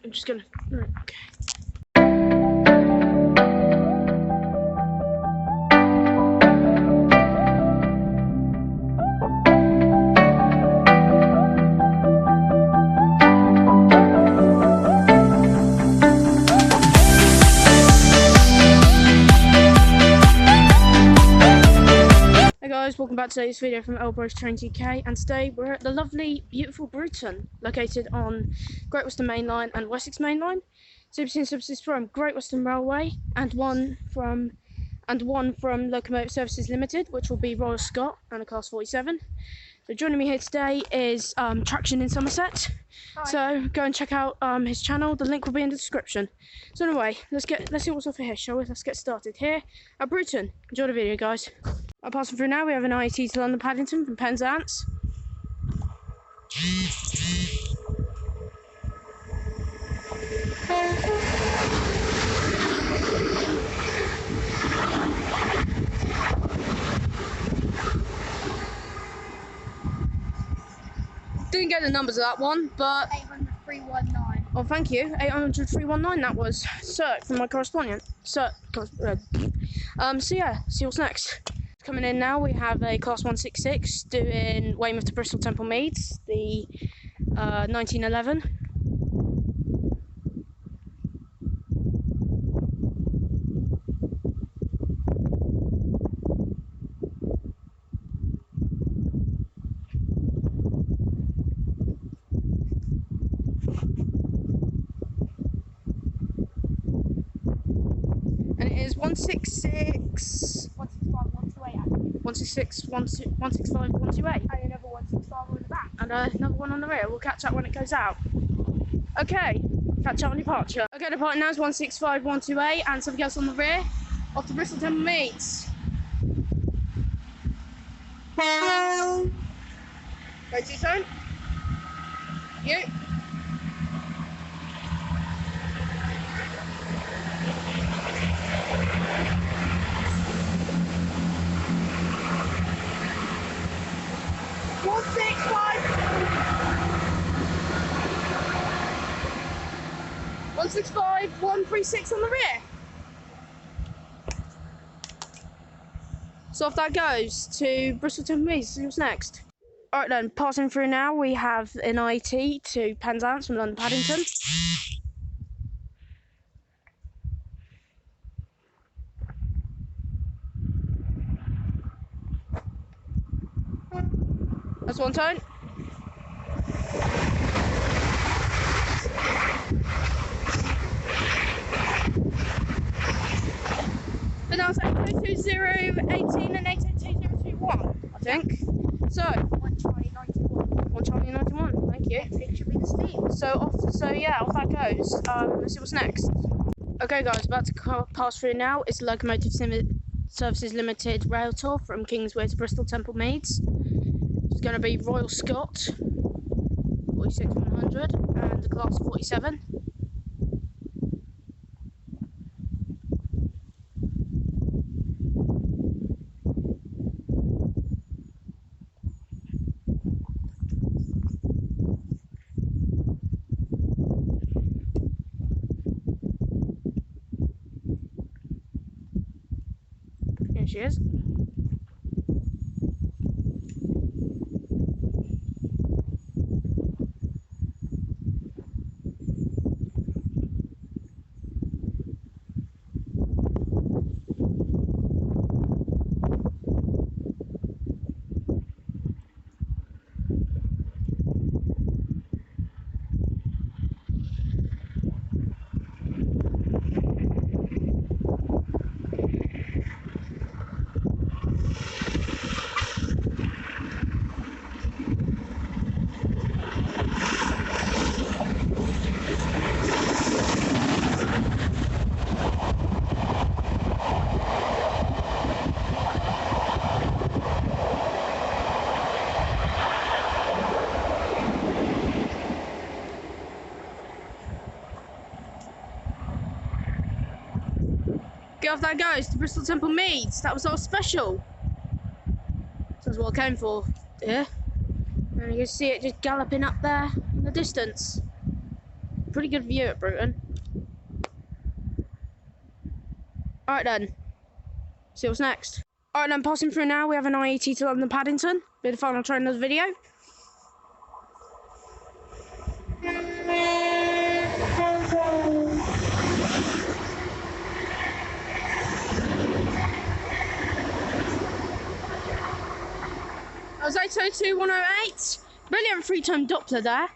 I'm just gonna. Okay. Hey guys, welcome back to today's video from Elbrose Train UK, and today we're at the lovely, beautiful Bruton, located on Great Western Main Line and Wessex Main Line. Services from Great Western Railway and one from Locomotive Services Limited, which will be Royal Scot and a Class 47. So joining me here today is Traction in Somerset. Hi. So go and check out his channel. The link will be in the description. So anyway, let's see what's offered here, shall we? Let's get started here at Bruton. Enjoy the video, guys. Passing through now, we have an IET to London Paddington from Penzance. Didn't get the numbers of that one, but 800-319. oh, thank you. 800-319. That was Sir from my correspondent. Sir. So yeah, see what's next. Coming in now, we have a Class 166 doing Weymouth to Bristol Temple Meads, the 1911. And it is 166. 165, 128. And another 165 on the back. And another one on the rear. We'll catch up when it goes out. Okay, catch up on departure. Okay, departure now is 165, 128, and something else on the rear. Off to Bristol Temple Meads. Go two-tone. You. One, 165, 136 on the rear. So off that goes to Bristol Temple Meads. See what's next. Alright then, passing through now, we have an IET to Penzance from London Paddington. That's one tone. But now it's 82018 and 82021, I think. So 191. Thank you. It should be the steam. So off that goes. Let's see what's next. Okay guys, about to pass through now. It's Locomotive Services Limited rail tour from Kingsway to Bristol Temple Meads. It's going to be Royal Scot 46100 and the Class 47. Here she is. get off that goes to Bristol Temple Meads. That was our special. That's what I came for. Yeah. And you can see it just galloping up there in the distance. Pretty good view at Bruton. Alright then. See what's next. Alright then, passing through now, we have an IET to London Paddington. Be the final train of the video. That was 802108. Brilliant three-tone Doppler there.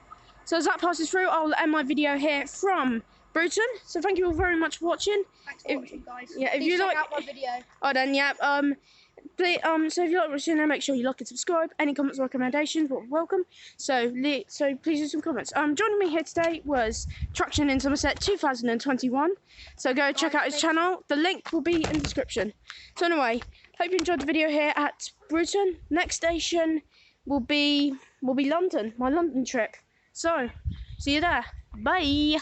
So as that passes through, I'll end my video here from Bruton. So thank you all very much for watching. Thanks for watching, guys. Yeah, if Please you check like out my video. Oh then, yeah. Please, so if you like watching, make sure you like and subscribe. Any comments or recommendations, we're welcome. So please do some comments. Joining me here today was Traction in Somerset 2021. So go check out his channel. The link will be in the description. So anyway, hope you enjoyed the video here at Bruton. Next station will be London, my London trip. So see you there. Bye.